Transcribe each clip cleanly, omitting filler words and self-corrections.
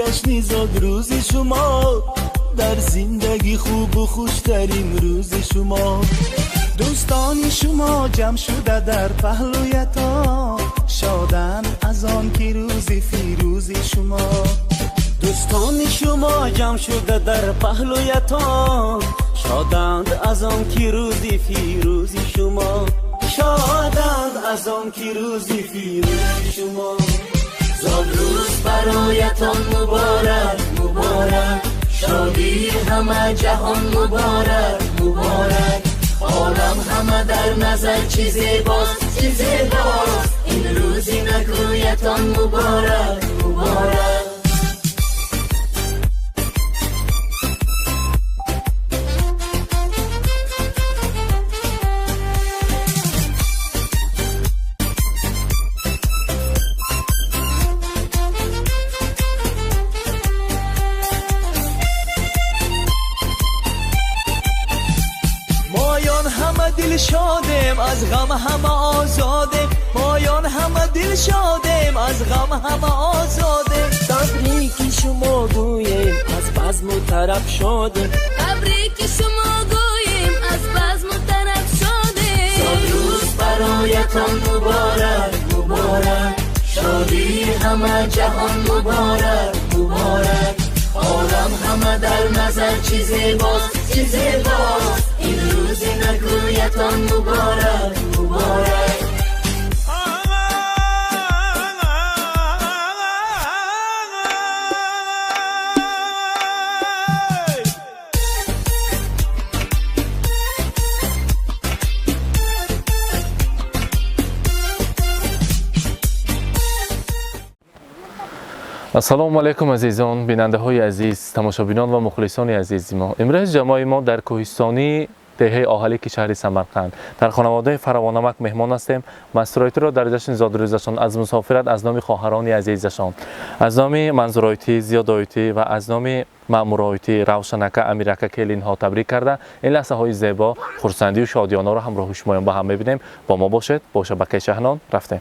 جشنی زاد روز شما، در زندگی خوب و خوشترین روز شما. دوستان شما جمع شده در پهلویتان، شادن از آن که روزی فیروزی شما. دوستان شما جمع شده در پهلویتان، شادند از آن که روزی فیروزی شما. شادند از آن که روزی فیروزی شما. زاد روز برایتان مبارک مبارک، شادی همه جهان مبارک مبارک. عالم همه در نظر چی زیباست چی زیباست، این روزی نگویتان مبارک مبارک. دل شادیم از غم همه آزادیم، مایان همه دل شادیم از غم همه آزادیم. تبریک شما گوییم از بزم و طرب شادیم، تبریک شما گوییم از بزم و طرب شادیم. زاد روز برایتان مبارک مبارک، شادی همه جهان مبارک مبارک. عالم همه در نظر چی زیباست چی زیباست، این روزی نگویتان مبارک مبارک. السلام علیکم عزیزان، بیننده های عزیز، تماشابینان و مخلصان عزیز ما. امروز جماعت ما در کوهستانی دهه آهلی که شهر سمرقند در خانواده فراوانمک مهمان هستیم. مسرایتی را در جشن زادروزشان از مسافرت از نام خواهران عزیزشان، از نام منظورایتی، زیادایتی و از نام مامورایتی، روشنک، امیرک کلین ها تبریک کرده این لحظه های زیبا، خرسندی و شادیانه را همراه شما با هم می‌بینیم. با ما باشید. با شبکه شهنان رفتیم.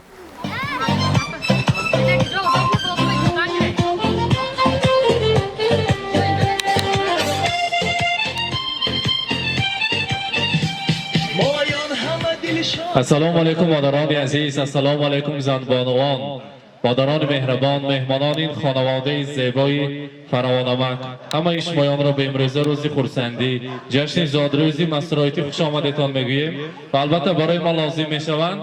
السلام علیکم مادران عزیز، السلام علیکم زنبانوان، مادران مهربان، مهمانان این خانواده زیبای فراوانمک. همه شمایان را به امروز روز خرسندی، جشن زادروزی مسرایتی خوش آمدتان میگوییم و البته برای ما لازم میشوند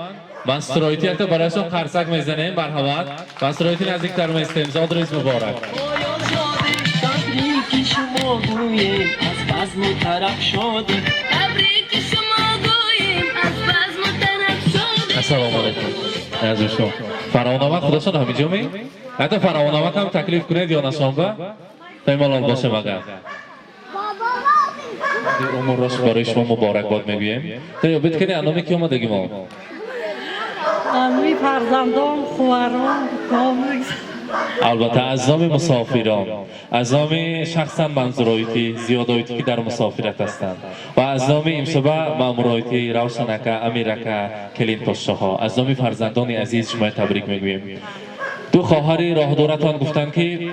مسرایتی حتی برایشان قرصک میزنیم. مرحبا، مسرایتی نزدیکتر میستیم. زادروز مبارک. تبریک شما گوییم از بزم و طرب شادیم، تبریک شما گوییم از بزم و طرب شادیم. السلام علیکم عزیز شما. فراوانمک خودشان همینجا می؟ حتی فراوانمک هم تکلیف کنید یا نشانبه تایمال باشه مگر عمر راش برای شما مبارکباد میگوییم. تو یابید کنی انامی که اومدگی ما امی فرزندان خواران البته از نام مسافران، از نام شخصا منظورایتی، زیادایتی که در مسافرت هستند و از نام امشبه مامورایتی، روشنک، امیرک کلین پاشاها، از نام فرزندان عزیز شما تبریک میگوییم. دو خواهر راه دورتان گفتند که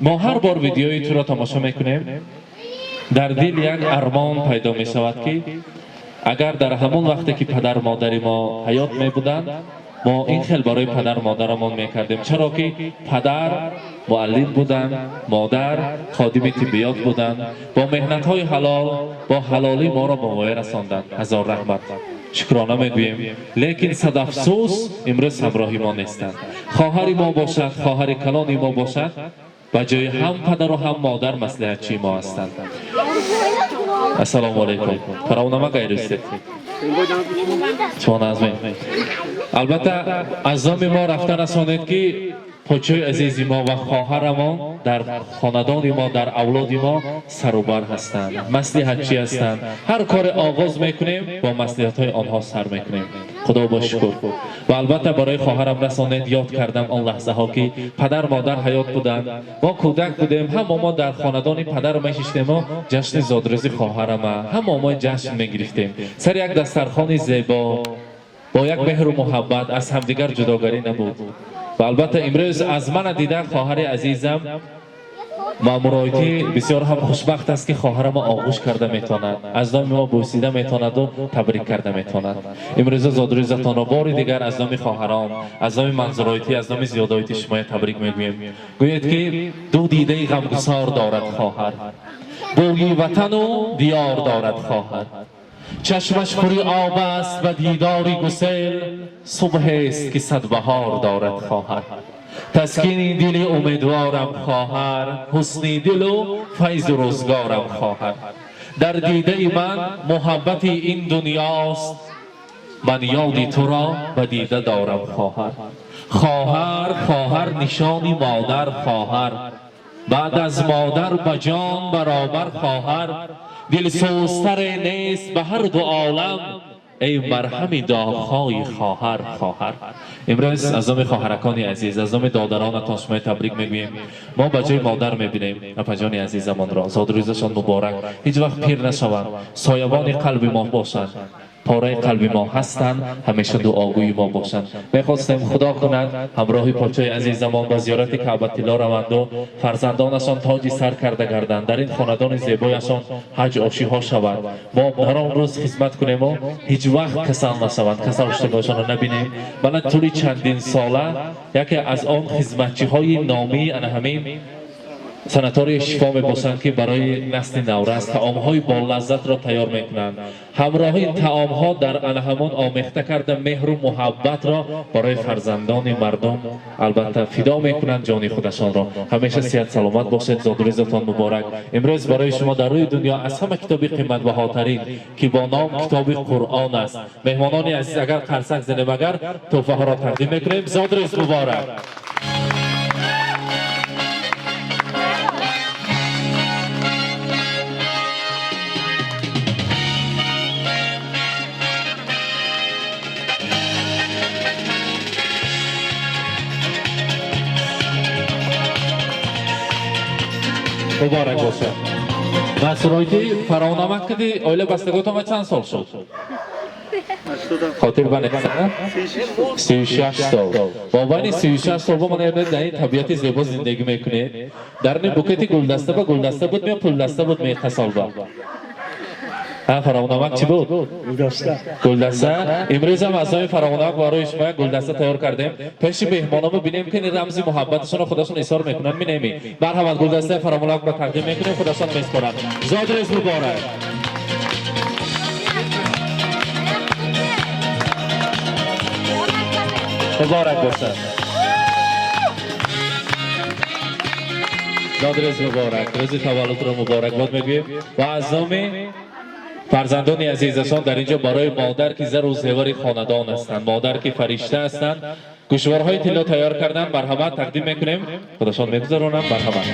ما هر بار ویدیوی تو را تماشا میکنیم در دل یک ارمان پیدا می شود که اگر در همون وقتی که پدر مادر ما حیات می بودند ما این خیل برای پدر مادرمان میکردیم، چرا که پدر معلم بودند، مادر خادم طبیات بودند، با مهنت های حلال با حلالی ما را به وای رساندند. هزار رحمت شکرانه میگوییم. لیکن صد افسوس امروز همراهی ما نیستند. خواهر ما باشد، خواهر کلان ما باشد، و جای هم پدر و هم مادر مصلحت چی ما هستند. السلام علیکم. فراوانمک غیرسته چون ازمین البته از نام ما رفته رسانید که پوچوی عزیزی ما و خواهرمان در خاندان ما، در اولاد ما سروبر هستند، مصلحت چی هستند. هر کار آغاز میکنیم با مصلحت های آنها سر میکنیم. خدا با شکر. و البته برای خواهرم رسانید یاد کردم آن لحظه ها که پدر مادر حیات بودند، ما کودک بودیم، هم ما در خاندان پدر میشستیم و جشن زادروزی خواهرم هم ما جشن میگرفتیم سر یک دسترخوان زیبا با یک مهر و محبت، از همدیگر جداگری نبود. و البته امروز از من دیده خواهر عزیزم مامورایتی بسیار هم خوشبخت است که خواهر ما آغوش کرده میتواند، از نام ما بوسیده میتواند و تبریک کرده میتواند. امروز زادروزتان را بار دیگر از نام خواهران، از نام منظورایتی، از نام زیادایتی شما تبریک میگوییم. گویید که دو دیده غمگسار دارد خواهر، بوی وطن و دیار دارد خواهر. چشمش پری آب است و دیداری گسل، صبح است که صد بهار دارد خواهر. تسکین دل امیدوارم خواهر، حسن دل و فیض روزگارم خواهر. در دیده من محبت این دنیاست، من یاد تو را به دیده دارم خواهر. خواهر خواهر نشانی مادر خواهر، بعد از مادر به جان برابر خواهر. دل سوزتر نیست به هر دو عالم، ای مرهم داغ‌های خواهر خواهر. امروز از نام خواهرکان عزیز، از نام دادرانتان شما تبریک میگوییم. ما به جای مادر میبینیم اپاجان عزیزمان را، زادروزشان مبارک، هیچ وقت پیر نشوند، سایبان قلب ما باشند، پاره قلب ما هستند، همیشه دعاگوی ما باشند. میخواستیم خدا کند همراه پاچه عزیزمان به زیارت کعبه الله روند و فرزندانشان تاج سر کرده گردند، در این خاندان زیبایشان حج آشی ها شود. ما در آن روز خدمت کنیم و هیچ وقت کسل نشوند، کسل اشتباهشان را نبینیم. بلکه طول چندین ساله یکی از آن خدمتچی های نامی همین سنتاری شفا میباشند که برای نسل نورس طعام‌های با لذت را تیار میکنند. همراه این طعام‌ها در همان آمیخته کرده مهر و محبت را برای فرزندان مردم البته فدا میکنند، جان خودشان را. همیشه صحت سلامت باشید، زادروزتان مبارک. امروز برای شما در روی دنیا از همه کتاب قیمت بهاترین که با نام کتاب قرآن است، مهمانان عزیز اگر قرصک زنیم اگر تحفه ها را تقدیم میکنیم. زادروز مبارک. مبارک باشه. مسئولایتی فرانامک کدی اوله بستگوت ما چند سال شد؟ خاطر بانه کنه؟ 36 سال. با بین 36 سال با من امروز در این طبیعت زیبا زندگی میکنه. در این بوکتی گلدسته با گلدسته بود یا پول دسته بود میخه سال با؟ فرانامک چی بود؟ گلدسته. امروز هم از آن فرانامک برای شما گلدسته تیار کردیم. پیش مهمانان ببینیم که این رمز محبتشون خودشون اظهار میکنن. مینیمی مرحبا گلدسته فرانامک را تقدیم میکنیم، خودشون میسپارند. زادروز مبارک. مبارک باشه. زادروز مبارک. روز تولد رو مبارک باد میگوییم و از نام فرزندان عزیزشان در اینجا برای مادر که زر و زیور خاندان هستند، مادر که فرشته هستند، گوشوارهای طلا تیار کردن. مرحمت تقدیم میکنیم، خودشان میگذارونم. مرحمت.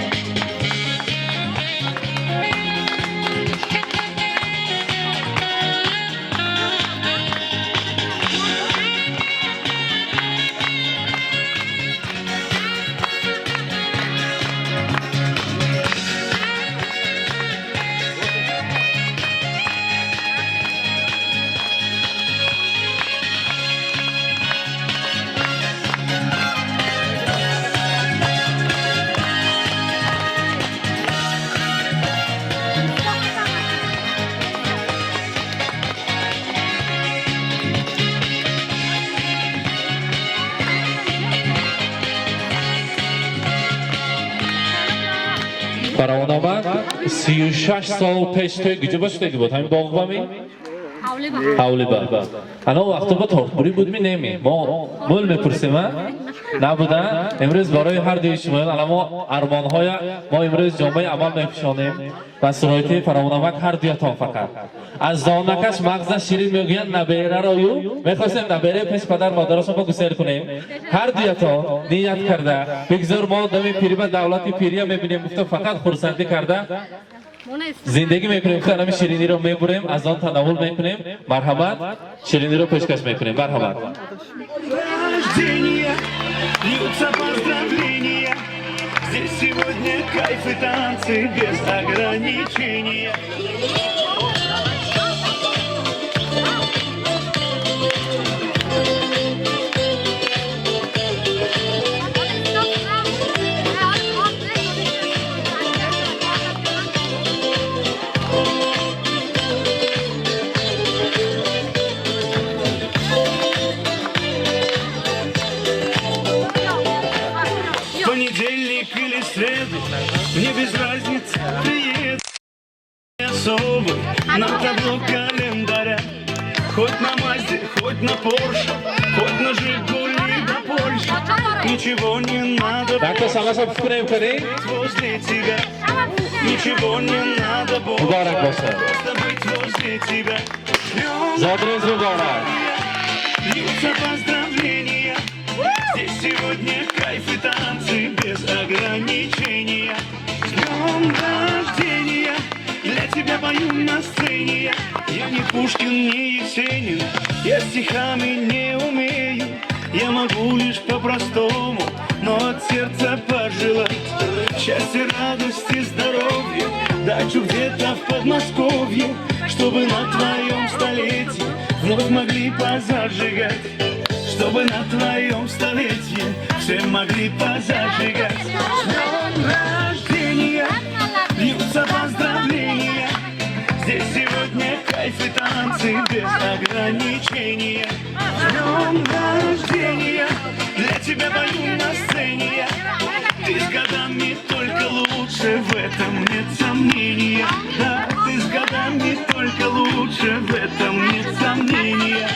فرانامک 36 سال پیش توی گیجه باشتگی بود همین باغ با می؟ حوله با انا وقتا با تاخبوری بود می نمی ما مول میپرسیم نبوده. امروز برای هر دوی شما ما ارمانهای ما امروز جامعه عمل میپشانیم و سرایتی فرانامک هر دوی تا فقط از دانکش مغز شیرین میگوین نبیره رایو میخواستیم نبیره پیش پدر مادرشون با گسیر کنیم. هر دوی تا نیت کرده بگذار ما دمی پیری به دولتی پیری میبینیم گفته فقط خورسندی کرده زندگی میکنیم که همین شیرینی رو میبریم از آن تناول میکنیم. مرحمت شیرینی رو پیشکش میکنیم. مرحمت. Льются поздравления, здесь сегодня кайф и танцы без ограничения. особый на табло календаря. Хоть на Мазде, хоть на Порше, хоть на Жигули до Польши. Ничего не надо Doctor Samasab Fukunem Kari, возле тебя. Ничего не надо больше, Mubarak Bosa. просто быть возле тебя. Ждем Zadrez Mubarak. льются поздравления. Здесь сегодня кайф и танцы без ограничения. С днем рождения, для тебя пою на сцене. Я не Пушкин, не Есенин, я стихами не умею. Я могу лишь по-простому, но от сердца пожелать счастья, радости, здоровья, дачу где-то в Подмосковье, чтобы на твоем столетии вновь могли позажигать, чтобы на твоем столетии все могли позажигать. С днем рождения, льются поздравления. Здесь сегодня кайф и танцы без ограничения. С днем рождения, для тебя пою на сцене я. Ты с годами только лучше, в этом нет сомнения. Да, ты с годами только лучше, в этом нет сомнения.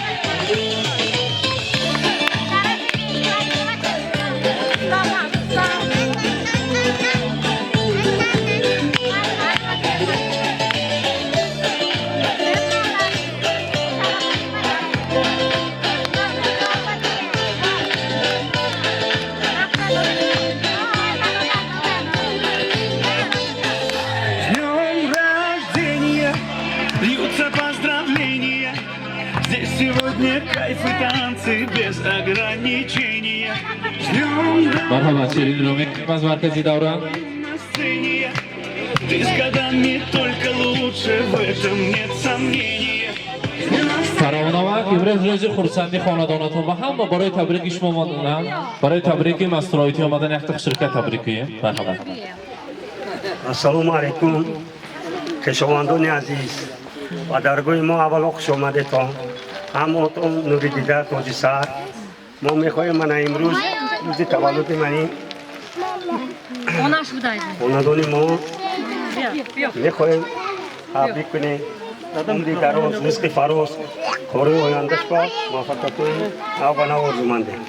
С днем рождения, льются поздравления. Здесь сегодня кайф и танцы без ограничения. С днем Marhamat, Shirin Romek, az markaziy davra. на сцене. Ты с годами только лучше, в этом нет сомнения. فراوان‌آمد امروز روز خورسندی خانواده‌تون و هم برای تبریک شما اومدن برای تبریک مستورایتی اومدن یک شرکت تبریکیه مرحبا ассалому алейкум кешовандони азиз ва дар гӯи мо аввало хуш омадетон ҳамаотон нури дида тоҷи сар мо мехоҳем мана имрӯз рӯзи таваллуди мани хонадони мо мехоҳем табрик кунем умри дароз ризқи фароз кори ояндашва муваффақиятои нав ба нав орзумандем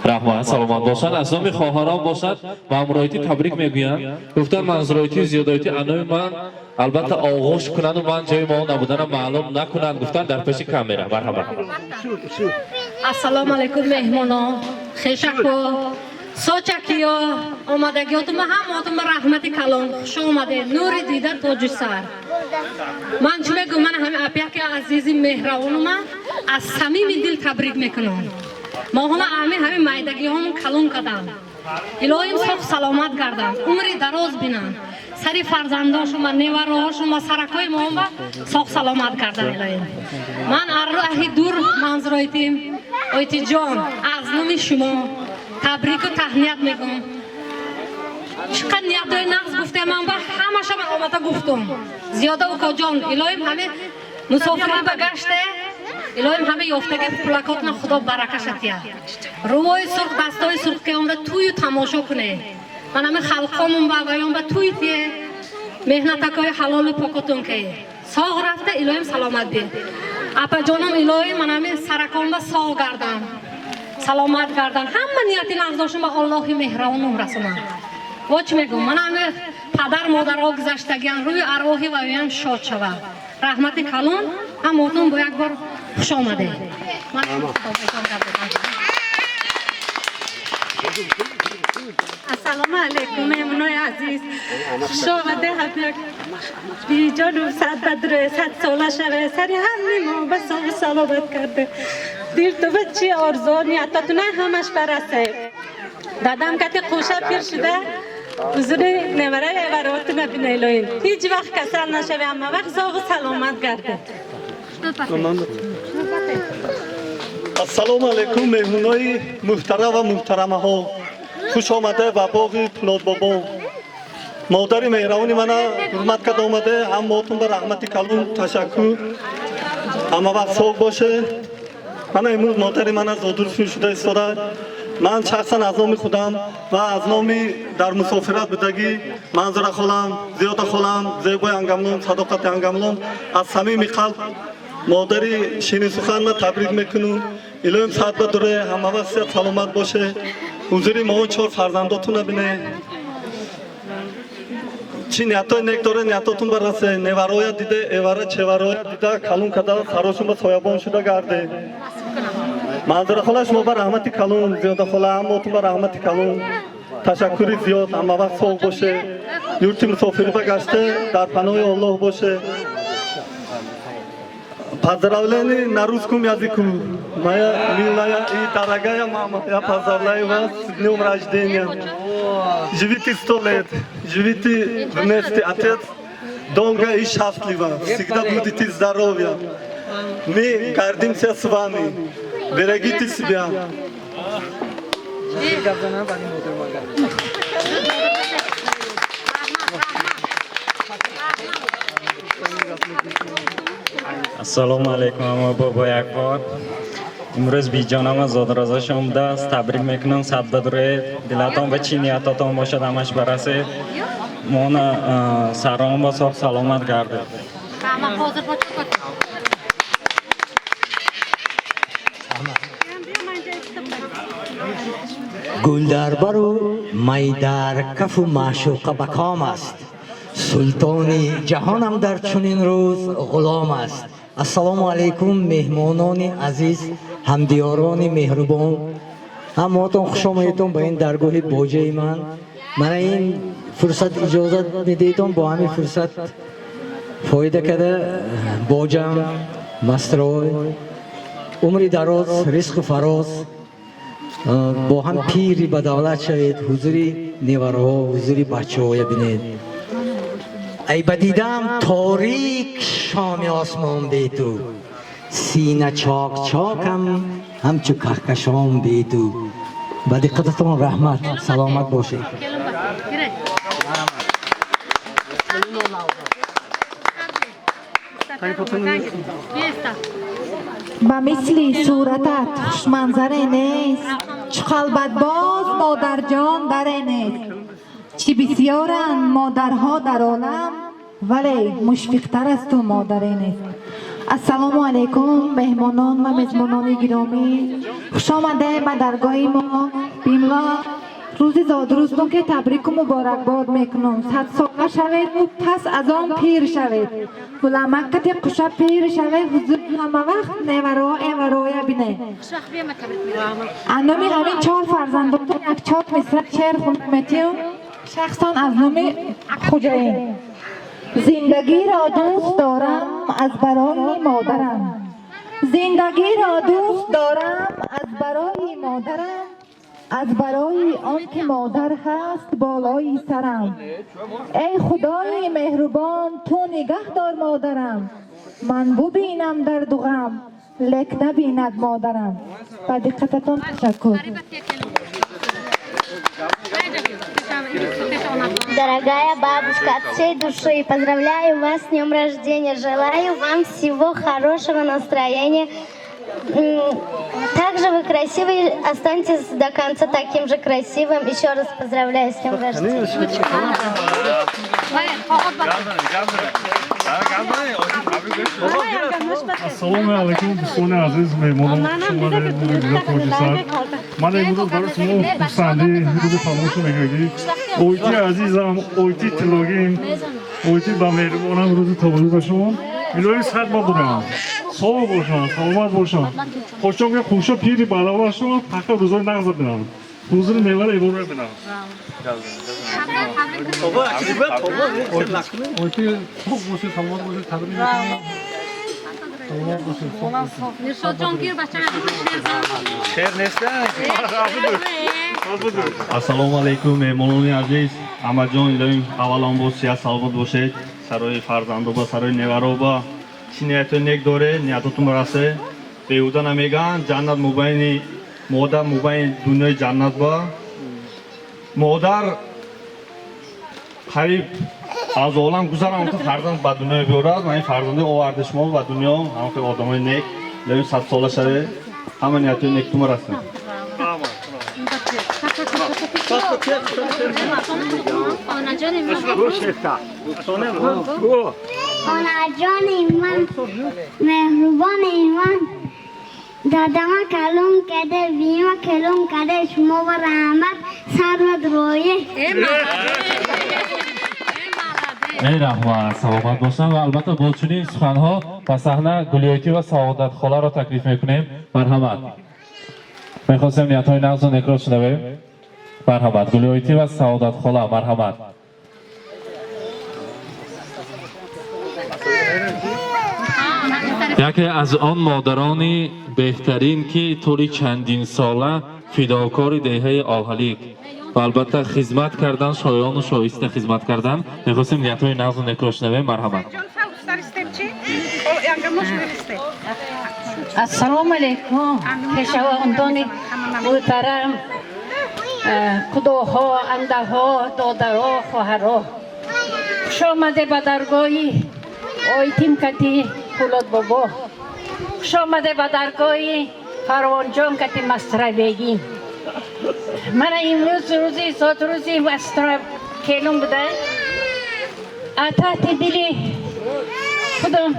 رحمت سلامت باشد از نام خواهران باشد مامورایتی تبریک میگویم گفتن منظورایتی زیادایتی انوی من البته آغوش کنند و من جای ما نبودنم معلوم نکنند گفتن در پیش کامera مرحبا ассалому алайкум меҳмонон хешако сочакиё омадагиётума ҳамаотума раҳмати калон хуш омаде нури дида тоҷи сар ман чӣ мегӯям ман ҳами апяки азизи меҳравонума аз самими дил табрик мекунам моҳона ами ҳами майдагиҳому калон кардам илоҳим соҳ саломат гарданд умри дароз бинанд сари фарзандошума невароҳошума саракои моҳома соҳ саломат гарданд илоҳим ман арроҳи дур манзуроитим ойтиҷон аз номи шумо табрику таҳният мегӯям чӣ қадр ниятҳои нағз гуфтеман ба ҳамаша ман омада гуфтум зиёда укоҷон илоҳим ҳаме мусофирӣ ба гаште илоҳим ҳама ёфтаги плакотна худо баракашатия рӯҳои сурх дастҳои сурх ки омада тӯю тамошо куне ман ҳами халқомум ба ваён ба тӯи тие меҳнатакои ҳалолу покотун ки соғ рафта илоҳим саломат бӣ апаҷонам илоҳим ман ҳами сараком ба соғ гардам саломат гардан ҳама нияти нағздошум ба аллоҳи меҳрабонум расонам ва чӣ мегӯям ман ҳами падар модарҳо гузаштагиам рӯи арвоҳи вавиям шод шавад раҳмати калон ҳамаотон бо як бор хуш омадед ассалому алайкум меҳмонои азиз хуш омаде ҳамяк биҷону садбадрӯ сад сола шаве сари ҳамни мо ба соҳу саломат карде дилтува чӣ орзу ниятатуна ҳамаш барасе дадам кати қуша пир шуда ҳузури невараи эвароатуна бинелоин ҳеҷ вақт касал нашаве ҳама вақт соҳу саломат гарде ассалому алайкум меҳмонои муҳтарам ва муҳтарамаҳо хуш омада ба боғи пулотбобо модари меҳрабони мана ҳурмат карда омаде ҳамаотон ба раҳмати калон ташаккур ҳама вақт соғ боше мана имрӯз модари мана зодуршун шуда истода من شخصا از نام خودم و از نام در مسافرت بودگی منظور خالم، زیاد خالم، زیبای انگملون، صداقت انگملون از صمیم قلب مادری شیرین سخن را تبریک میکنم. الهیم صحت بداره، همه وقت سلامت باشه، حضوری ما 4 فرزنداتون ببینه، چی نیتای نیک داره نیتاتون برسه، نوارای دیده، ایواره چوارای دیده، کلون کده سراشون به سایبان شده گرده. منظور خالش ما بر رحمت کلون، زیاد خاله هماتون بر رحمت کلون تشکری زیاد، همه وقت سوق باشه، یورتی مسافری بگشته در پناه الله باشه. Поздравление на русском языке. Моя милая и дорогая мама, я поздравляю вас с днем рождения. Живите 100 лет, живите вместе, отец, долго и счастливо. Всегда будете здоровы. Мы гордимся с вами. Берегите себя. Assalomu alaykum bobo yakbor. Imroz bijonam zodraza shomda tabrik mekunam sadbadure dilaton va chiniyataton boshad amash barase mona sarom va sog' salomat gardi. گلدربرو میدر کف و معشوق بکام است سلطانی جهانم در چنین روز غلام است. السلام علیکم مهمانان عزیز همدیاران مهربان همتون خوش آمدید به این درگاه باجه من این فرصت اجازت میدیدم با همین فرصت فایده کرده باجم مسترای عمری دراز رزق فراز با هم پیری به دولت شوید حضوری نیوارها حضوری بچه های بینید. ای بدیدم تاریک شام آسمان بی تو سینه چاک چاکم همچو کهکشان بی تو. با دقتتون رحمت سلامت باشید. با مثل صورتت خوش منظره نیست چه خلبت باز مادر جان دره نیست چی بسیارن مادرها در عالم ولی مشفقتر از تو مادره نیست. السلام علیکم مهمانان و میزبانان گرامی خوش آمده به درگاه ما بیملا روز زادروزتون که تبریک و مبارکباد میکنم. 100 ساله شوید و پس از آن پیر شوید مکتی قشه پیر شوید حضور همه وقت نیورا ایورای بینه. انامی همین 4 فرزنداتون یک 4 مصرع شعر خونمتیم شخصا از نام خوجایین. زندگی را دوست دارم از برای مادرم زندگی را دوست دارم از برای مادرم از برای آن که مادر هست بالای سرم. ای خدای مهربان تو نگه دار مادرم من ببینم درد و غم لک نبیند مادرم. با دقتتون تشکر. Дорогая бабушка, от всей души поздравляю вас с днем рождения. Желаю вам всего хорошего настроения. Также вы красивый, останьтесь до конца таким же красивым. Еще раз поздравляю с днем рождения. Assalomu alaykum do'stona aziz mehmonlar. Mana imroz barot shuma xursandi ro'zi farmosh megagi. Oyti azizam, oyti tilogim, oyti ba mehribonam ro'zi tavallud shuma. Ilohi sihat baduram. Sog' bo'lsin, salomat bo'lsin. Qo'shonga qo'sha piri balavar shuma, faqat ro'zani nag'z bilan. Huzur nevara ibora bilan. Baba, akibet, baba, oyti çok bo'lsin, salomat bo'lsin, tabrik etaman. Assalomu alaykum mehmononi aziz amajon ilohim avvalambor sihat salomat bo'lishid saroy farzando va saroy nevaro va chiniyatun nek dore niyatotun barase behuda namegan jannat mubayni modar mubayn dunyoy jannat va modar qarib از عالم گذرم تو فرزند به دنیا بیارد من این فرزنده آورده شما و دنیا همه که آدمای نیک لیون 100 ساله شده همه نیتوی نیک تو مرسن آنجان من مهربان من دادم کلام کرده بیم کلام کرده شما و رحمت سر و درویه ای رحمت سلامت باشن و البته با چنین سخنها و صحنه گلیویتی و سعادت خاله را تکلیف میکنیم. مرحمت میخواستیم نیتهای نغز و نکرات شنویم. مرحمت گلیویتی و سعادت خاله. مرحمت یکی از آن مادرانی بهترین که طوری چندین ساله فداکار دهه آلهلیک و البته خدمت کردن، شایان و شایسته خدمت کردن. میخواستیم نیتهای نغز و نکرات شنویم. مرحمت السلام علیکم کشاورزان محترم، خداها، اندها، دادرها، خواهرها، خوش آمده به درگاهی آیتیم کتی پولاد بابا، خوش آمده به درگاهی فروان جان کتی مستر بیگین. من امروز روزی سات روزی مستر کلم بوده تحت دلی خودم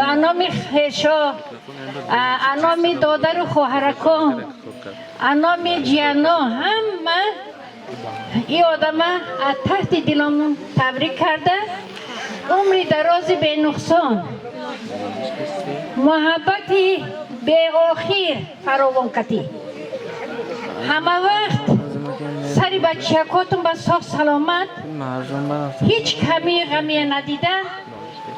انامی خیشا، انامی دادر و خواهرکان، انامی جیانا، همه این آدم تحت دلمون تبریک کرده. عمری درازی به نقصان، محبتی به آخر فراوان کتی. همه وقت سری بچه‌کاتون به صحت سلامت، هیچ کمی غمی ندیده.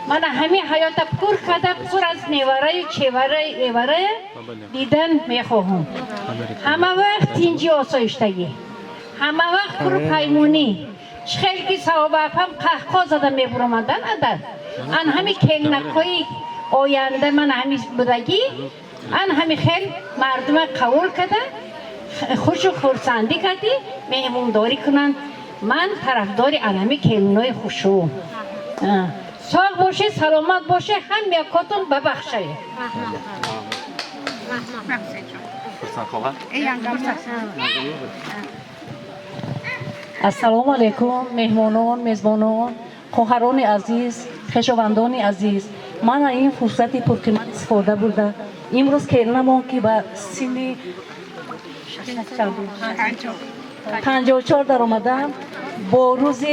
من همین حیات پر کرده پر از نیواره چیواره دیدن میخواهم. همه وقت اینجا آسایشتگی، همه وقت پر پیمونی. خیلی که صحابه هم قهقه زده میبرمدن ادر ان همین کلنکای آینده من همین بودگی ان همین خیلی مردم قبول کده، خوش و خورسندی کردی، مهمونداری کنن. من طرفدار علمی کلنای خوشو ساق باشه، سلامت باشه، هم یکاتون ببخشه. السلام علیکم مهمانان، میزبانان، خواهران عزیز، خویشاوندان عزیز. من این فرصتی پرقیمت استفاده بوده امروز کلنم که به سن 54 در آمدم با روز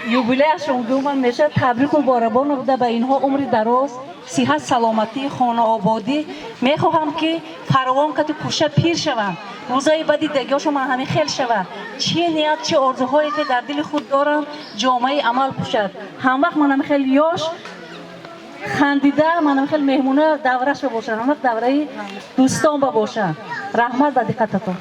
یوبیلیشون گفتم میشه تبریک و باربان بوده به اینها. عمر دراز، صحت، سلامتی، خانه آبادی. میخواهم که فراوان کتی کوشه پیر شوم، روزای بعدی دیگه‌شون من همین خیل شوم. چه نیت چه آرزوهایی که در دل خود دارم جامعه عمل پوشد. هم وقت من خیلی یاش خندیده، من خیلی مهمونه دورش باشم، هم دوره دوستان باشم. رحمت و دقتتون.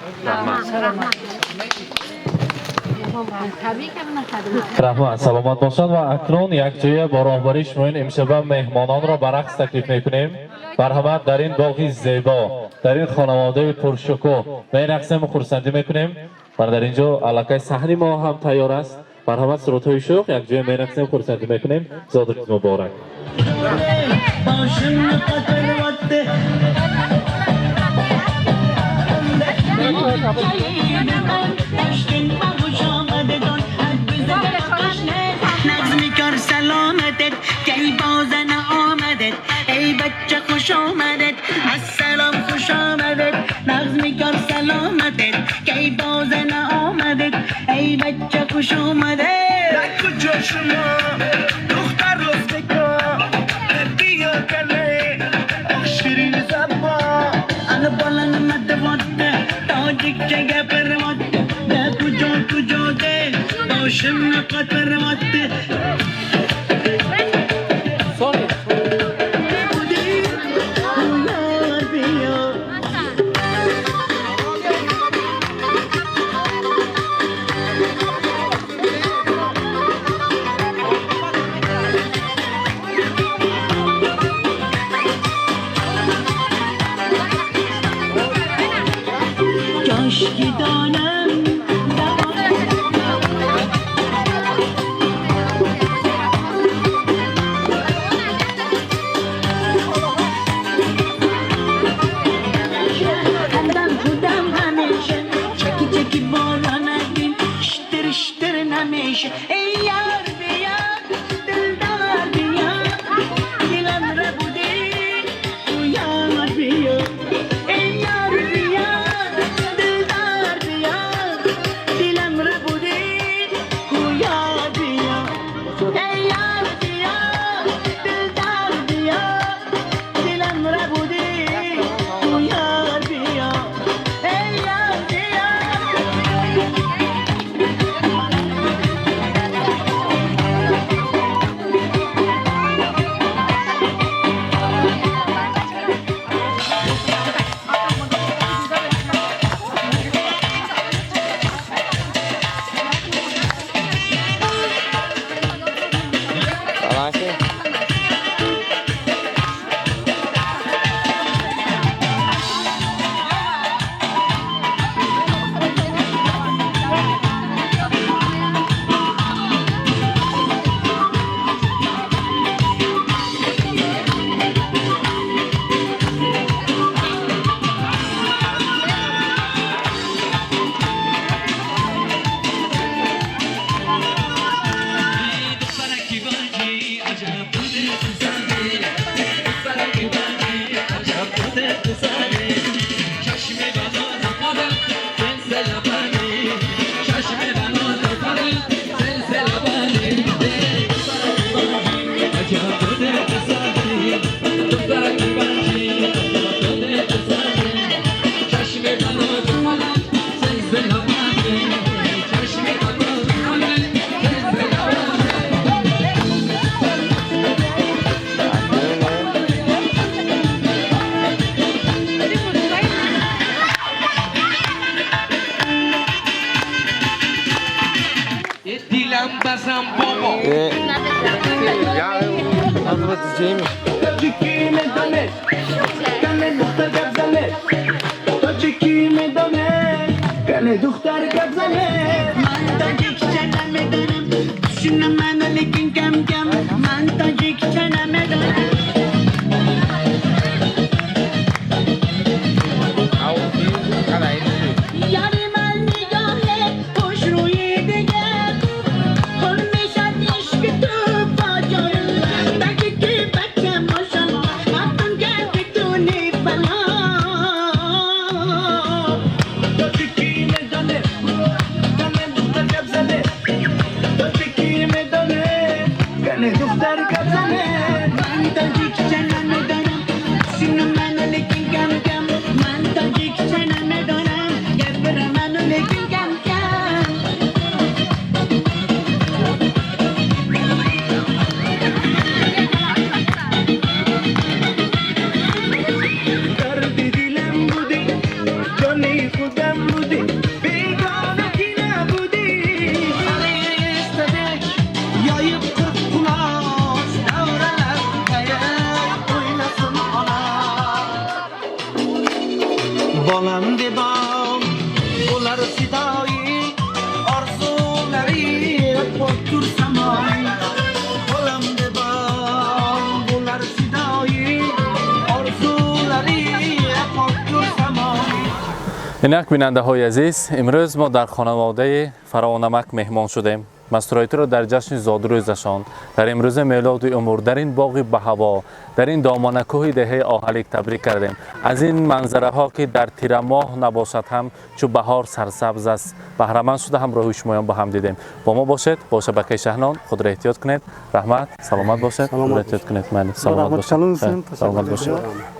رحمت سلامت باشند و اکنون یک جای با راهبری شما این امشب مهمانان را به رقص تکلیف میکنیم. مرحمت در این باغی زیبا، در این خانواده پرشکوه به این رقص خرسندی میکنیم و در اینجا علاقه صحنی ما هم تیار است. مرحمت سرودهای شوق یک جای به این رقص خرسندی میکنیم. زادروز مبارک. نظمی کار سلامتت کی بازن آمدت ای بچه خوش آمدت السلام خوش آمدت. نظمی کار سلامتت کی بازن آمدت ای بچه خوش آمدت. در کجا شما دختر رفتگاه بیا کله آخشیرین زبا انا بالن مدواده تاجیک جگه پرواده در کجا ده باشم نقد پرواده. ای یار بیا دلدار بیا دلم را بودی تو یار بیا ای یار بیا دلدار بیا دلم را بودی تو یار بیا ای یار بیا دلدار بیا دلم را بودی تو یار بیا ای یار بیا دیلم بزن بابا تاجیکی میدانه کنه دختر گپ زنه تاجیکی میدانه کنه دختر گپ زنه من تاجیک چنم میدانم شونه منو لیکن کم کم من تاجیک چنم میدانم یاری من نگاهه خوش روی دیگر خون میشد عشق تو با جان تاجیکی بچه ماشالله حتم که بدونی بلا تاجیکی میدانه کنه دختر گپ زنه تاجیکی میدانه کنه دختر گپ زنه من تاجیک چنم میدانم شونه منو لیکن کم کم من تاجیک چنم میدانم گبر منو لیکن کم کم درد دیلم بودی جانی خودم بودی بیگانه کی نبودی استدک یایب قرد کلاس دورلم کیم oynasın ana Balam de bal Olar fidai Arzuları Korktur samay Balam de bal Olar fidai Arzuları Korktur samay اینک بیننده های عزیز، امروز ما در خانواده فراونمک مهمان شدیم. مستورایتی را در جشن زادروزشان در امروز میلاد امور در این باغ بهوا در این دامانکوه دهه آهلیک تبریک کردیم. از این منظره ها که در تیر ماه نباشد هم چو بهار سرسبز است بهره‌مند شده هم راهی شمایان با هم دیدیم. با ما باشید، با شبکه شهنان خود را احتیاط کنید. رحمت، سلامت باشید. خود را احتیاط کنید. من سلامت باشید.